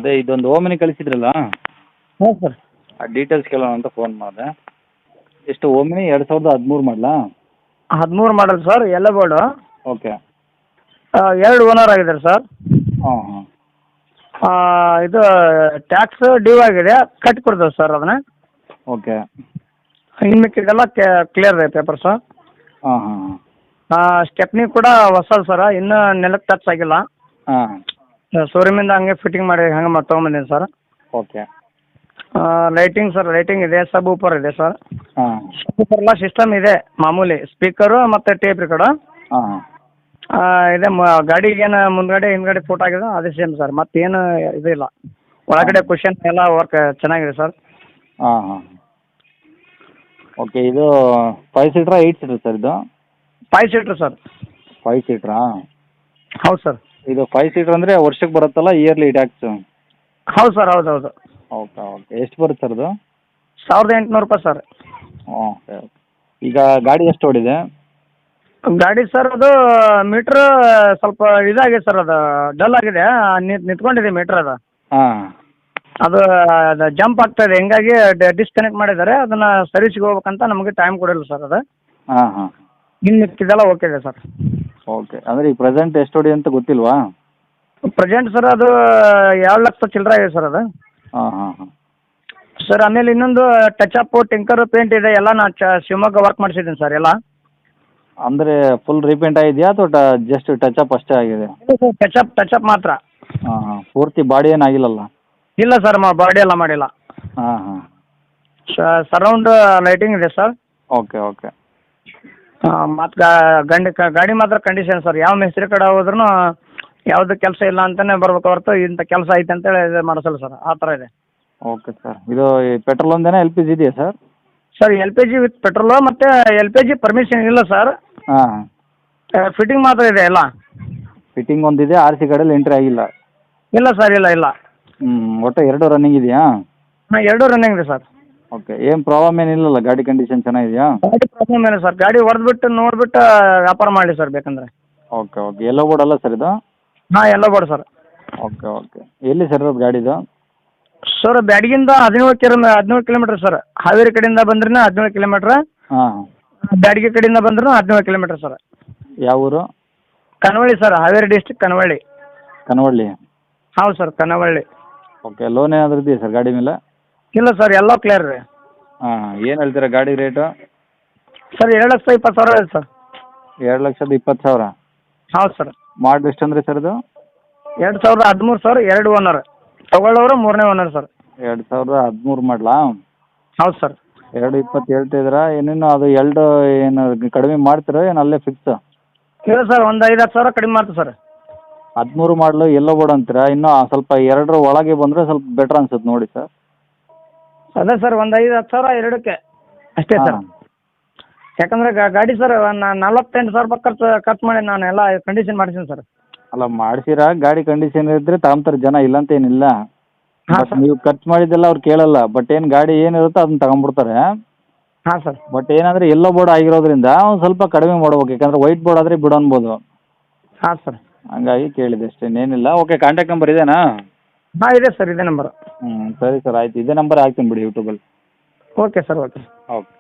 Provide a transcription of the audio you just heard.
ಅದೇ ಇದೊಂದು ಓಮಿನಿ ಕಳಿಸಿದ್ರಲ್ಲ, ಹಾಂ ಸರ್. ಆ ಡೀಟೇಲ್ಸ್ ಕೇಳೋಣ ಅಂತ ಫೋನ್ ಮಾಡಿದೆ. ಎಷ್ಟು ಓಮಿನಿ 2013 ಮಾಡಲಾ? 13 ಮಾಡಲ್ ಸರ್, ಎಲ್ಲೋ ಬೋರ್ಡು. ಓಕೆ. 2 ಓನರ್ ಆಗಿದ್ದಾರೆ ಸರ್. ಹಾಂ ಹಾಂ. ಇದು ಟ್ಯಾಕ್ಸ್ ಡ್ಯೂ ಆಗಿದೆ, ಕಟ್ಟಿ ಕೊಡ್ತೇವೆ ಸರ್ ಅದನ್ನ. ಓಕೆ. ಇನ್ನು ಮಿಕ್ಕಿದೆಲ್ಲ ಕ್ಲಿಯರ್ ಇದೆ ಪೇಪರ್ಸು. ಹಾಂ ಹಾಂ ಹಾಂ. ಸ್ಟೆಪ್ನಿ ಕೂಡ ಹೊಸದು ಸರ್, ಇನ್ನೂ ನೆಲಕ್ಕೆ ಟಚ್ ಆಗಿಲ್ಲ. ಹಾಂ. ಶೋರೂಮಿಂದ ಹಂಗೆ ಫಿಟ್ಟಿಂಗ್ ಮಾಡಿ ಹಂಗೆ ತೊಗೊಂಬಂದೀನಿ sir. Okay. Lighting sir, lighting ಇದೆ, ಸಬ್ ಊಪರ್ ಇದೆ ಸರ್. ಹಾಂ. ಸಬ್ ಊಪರ್ ಸಿಸ್ಟಮ್ ಇದೆ ಮಾಮೂಲಿ, ಸ್ಪೀಕರು ಮತ್ತು ಟೇಪ್ ರೆಕಾರ್ಡು. ಹಾಂ. ಇದೆ ಗಾಡಿಗೆ ಏನು ಮುಂದ್ಗಡೆ ಹಿಂದ್ಗಡೆ ಫೋಟೋ ಆಗಿದೆ ಅದೇ ಸೇಮ್ ಸರ್, ಮತ್ತೇನು ಇದು ಇಲ್ಲ. ಒಳಗಡೆ ಕುಷನ್ ಎಲ್ಲ ವರ್ಕ್ ಚೆನ್ನಾಗಿದೆ ಸರ್. ಹಾಂ ಹಾಂ. ಓಕೆ. ಇದು 5 ಸೀಟ್ರಾ 8 ಸೀಟ್ರ್ ಸರ್ ಇದು? 5 ಸೀಟ್ರ್ ಸರ್. 5 ಸೀಟ್ರಾ? ಹೌದು ಸರ್. ಇದು 5 ಸೀಟ್ರ್ ಅಂದರೆ ವರ್ಷಕ್ಕೆ ಬರುತ್ತಲ್ಲ ಇಯರ್ಲಿ ಟ್ಯಾಕ್ಸು? ಹೌದು ಸರ್, ಹೌದು ಹೌದು. Okay okay. ಎಷ್ಟು ಬರುತ್ತೆ ಸರ್ ಅದು? 1800 ರೂಪಾಯಿ ಸರ್. Okay okay. ಈಗ ಗಾಡಿ ಎಷ್ಟು ಓಡಿದೆ? ಗಾಡಿ ಸರ್ ಅದು ಮೀಟ್ರ್ ಸ್ವಲ್ಪ ಇದಾಗಿದೆ ಸರ್, ಅದು ಡಲ್ ಆಗಿದೆ, ನಿಂತ್ಕೊಂಡಿದೆ ಮೀಟ್ರ್ ಅದು. ಹಾಂ. ಅದು ಜಂಪ್ ಆಗ್ತಾ ಇದೆ, ಹಿಂಗಾಗಿ ಡಿಸ್ಕನೆಕ್ಟ್ ಮಾಡಿದ್ದಾರೆ. ಅದನ್ನು ಸರ್ವಿಸ್ಗೆ ಹೋಗ್ಬೇಕಂತ ನಮಗೆ ಟೈಮ್ ಕೊಡಿಲ್ಲ ಸರ್ ಅದು. ಹಾಂ ಹಾಂ. ಇನ್ನು ಮಿಕ್ಕಿದೆಲ್ಲ ಓಕೆ ಇದೆ ಸರ್. ಓಕೆ. ಅಂದರೆ ಈಗ ಪ್ರೆಸೆಂಟ್ ಎಷ್ಟು ಹೊಡಿ ಅಂತ ಗೊತ್ತಿಲ್ವಾ? ಪ್ರೆಸೆಂಟ್ ಸರ್ ಅದು 2 ಲಕ್ಷ ಚಿಲ್ಲರೆ ಆಗಿದೆ ಸರ್ ಅದು. ಹಾಂ ಹಾಂ ಹಾಂ. ಸರ್ ಆಮೇಲೆ ಇನ್ನೊಂದು ಟಚ್ ಅಪ್ ಟಿಂಕರ್ ಪೇಂಟ್ ಇದೆ, ಎಲ್ಲ ನಾನು ಶಿವಮೊಗ್ಗ ವರ್ಕ್ ಮಾಡಿಸಿದ್ದೀನಿ ಸರ್ ಎಲ್ಲ. ಅಂದರೆ ಫುಲ್ ರೀಪೇಂಟ್ ಆಗಿದೆಯಾ ಅಥವಾ ಜಸ್ಟ್ ಟಚ್ ಅಪ್ ಅಷ್ಟೇ ಆಗಿದೆ? ಟಚ್ ಅಪ್ ಮಾತ್ರ. ಹಾಂ ಹಾಂ. ಪೂರ್ತಿ ಬಾಡಿ ಏನಾಗಿಲ್ಲಲ್ಲ? ಇಲ್ಲ ಸರ್, ಬಾಡಿ ಎಲ್ಲ ಮಾಡಿಲ್ಲ. ಹಾಂ ಹಾಂ. ಸರೌಂಡ್ ಲೈಟಿಂಗ್ ಇದೆ ಸರ್. Okay okay. ಮತ್ತು ಗಾಡಿ ಮಾತ್ರ ಕಂಡೀಷನ್ ಸರ್. ಯಾವ ಮಿಸ್ತ್ರಿ ಕಡೆ ಹೋದ್ರೂ ಯಾವುದು ಕೆಲಸ ಇಲ್ಲ ಅಂತಲೇ ಬರ್ಬೇಕು ಹೊರತು ಇಂಥ ಕೆಲಸ ಐತೆ ಅಂತೇಳಿ ಇದು ಮಾಡಿಸಲ್ಲ ಸರ್, ಆ ಥರ ಇದೆ. Okay sir. ಇದು ಪೆಟ್ರೋಲ್ ಒಂದೇನಾ LPG ಇದೆಯಾ sir? Sir LPG with petrol, ಮತ್ತು LPG ಪರ್ಮಿಷನ್ ಇಲ್ಲ ಸರ್. ಹಾಂ. ಫಿಟ್ಟಿಂಗ್ ಮಾತ್ರ ಇದೆ ಎಲ್ಲ. ಫಿಟ್ಟಿಂಗ್ ಒಂದಿದೆ, RC ಕಡೆಯಲ್ಲಿ ಎಂಟ್ರಿ ಆಗಿಲ್ಲ? ಇಲ್ಲ ಸರ್, ಇಲ್ಲ ಇಲ್ಲ. ಒಟ್ಟು 2 ರನ್ನಿಂಗ್ ಇದೆಯಾ? ಹಾಂ, 2 ರನ್ನಿಂಗ್ ಇದೆ ಸರ್. ಓಕೆ. ಏನು ಪ್ರಾಬ್ಲಮ್ ಏನಿಲ್ಲಲ್ಲ? ಗಾಡಿ ಕಂಡೀಷನ್ ಚೆನ್ನಾಗಿದೆಯಾ? ಗಾಡಿ ಪ್ರಾಬ್ಲಮ್ ಇಲ್ಲ ಸರ್, ಗಾಡಿ ಹೊಡೆದ್ಬಿಟ್ಟು ನೋಡಿಬಿಟ್ಟು ವ್ಯಾಪಾರ ಮಾಡಲಿ ಸರ್ ಬೇಕಂದ್ರೆ. Okay okay. ಎಲ್ಲೋ ಬೋರ್ಡ್ ಅಲ್ಲ ಸರ್ ಇದು? ಹಾಂ, yellow board sir. Okay okay. ಎಲ್ಲಿ ಸರ್ ಇರೋದು ಗಾಡಿದು? ಸರ್ ಬ್ಯಾಡಗಿಂದ 17 ಕಿಲೋಮೀಟ್ರ್ ಸರ್. ಹಾವೇರಿ ಕಡೆಯಿಂದ ಬಂದ್ರೆ 17 ಕಿಲೋಮೀಟ್ರ್. ಹಾಂ. ಬ್ಯಾಡಗಿ ಕಡೆಯಿಂದ ಬಂದ್ರೆ 17 ಕಿಲೋಮೀಟ್ರ್ ಸರ್. ಯಾವ ಊರು? ಕನವಳ್ಳಿ ಸರ್, ಹಾವೇರಿ ಡಿಸ್ಟಿಕ್ ಕನವಳ್ಳಿ. ಕನವಳ್ಳಿ? ಹೌದು ಸರ್, ಕನವಳ್ಳಿ. ಓಕೆ. ಲೋನ್ ಏನಾದರೂ ಇದೆಯಾ ಸರ್ ಗಾಡಿ ಮೇಲೆ? ಇಲ್ಲ ಸರ್, ಎಲ್ಲ ಕ್ಲಿಯರ್ ರೀ. ಹಾಂ. ಏನು ಹೇಳ್ತೀರಾ ಗಾಡಿ ರೇಟು? ಸರ್ 2,20,000 ಇದೆ ಸರ್. 2,20,000? ಹೌದು ಸರ್. ಮಾಡಲ್ ಎಷ್ಟು ಅಂದರೆ ಸರ್ ಇದು? 2013 ಸರ್, 2 ಓನರ್. ತಗೊಳ್ಳೋರು 3ನೇ ಓನರ್ ಸರ್. 2013 ಮಾಡಲಾ? ಹೌದು ಸರ್. 2,20 ಹೇಳ್ತಿದ್ದೀರಾ, ಏನೇನು ಅದು ಏನು ಕಡಿಮೆ ಮಾಡ್ತೀರಾ ಏನು ಅಲ್ಲೇ ಫಿಕ್ಸ್? ಇಲ್ಲ ಸರ್, ಒಂದು 5-10 ಸಾವಿರ ಕಡಿಮೆ ಮಾಡ್ತೀವಿ ಸರ್. 13 ಮಾಡಲು ಎಲ್ಲೋ ಬೋರ್ಡ್ ಅಂತೀರಾ, ಇನ್ನೂ ಸ್ವಲ್ಪ 2 ಒಳಗೆ ಬಂದರೆ ಸ್ವಲ್ಪ ಬೆಟ್ರ್ ಅನ್ಸುತ್ತೆ ನೋಡಿ ಸರ್. ಅದೇ ಸರ್, ಒಂದು 5-10 ಸಾವಿರ ಎರಡಕ್ಕೆ ಅಷ್ಟೇ ಸರ್. ಯಾಕಂದರೆ ಗಾಡಿ ಸರ್ 48,000 ರೂಪಾಯಿ ಖರ್ಚು ಮಾಡಿ ನಾನು ಎಲ್ಲ ಕಂಡೀಷನ್ ಮಾಡಿದ್ದೀನಿ ಸರ್. ಅಲ್ಲ, ಮಾಡಿಸಿರಾ ಗಾಡಿ ಕಂಡೀಷನ್ ಇದ್ದರೆ ತಗೊಂತಾರೆ ಜನ, ಇಲ್ಲ ಅಂತ ಏನಿಲ್ಲ. ಹಾಂ ಬಟ್ ಸರ್. ನೀವು ಖರ್ಚು ಮಾಡಿದ್ದೆಲ್ಲ ಅವ್ರು ಕೇಳಲ್ಲ. ಬಟ್ ಏನು ಗಾಡಿ ಏನಿರುತ್ತೋ ಅದನ್ನ ತಗೊಂಡ್ಬಿಡ್ತಾರೆ. ಹಾಂ ಸರ್. ಬಟ್ ಏನಂದರೆ ಎಲ್ಲೋ ಬೋರ್ಡ್ ಆಗಿರೋದ್ರಿಂದ ಒಂದು ಸ್ವಲ್ಪ ಕಡಿಮೆ ಮಾಡ್ಬೇಕು, ಯಾಕಂದರೆ ವೈಟ್ ಬೋರ್ಡ್ ಆದರೆ ಬಿಡು ಅನ್ಬೋದು. ಹಾಂ ಸರ್. ಹಂಗಾಗಿ ಕೇಳಿದೆ ಅಷ್ಟೇ, ಏನಿಲ್ಲ. ಓಕೆ. ಕಾಂಟ್ಯಾಕ್ಟ್ ನಂಬರ್ ಇದೇನಾ? ಹಾಂ, ಇದೆ ಸರ್, ಇದೇ ನಂಬರು. ಸರಿ ಸರ್, ಆಯ್ತು. ಇದೇ ನಂಬರ್ ಹಾಕ್ತೀನಿ ಬಿಡಿ ಯೂಟ್ಯೂಬಲ್ಲಿ. Okay sir, okay. ಓಕೆ.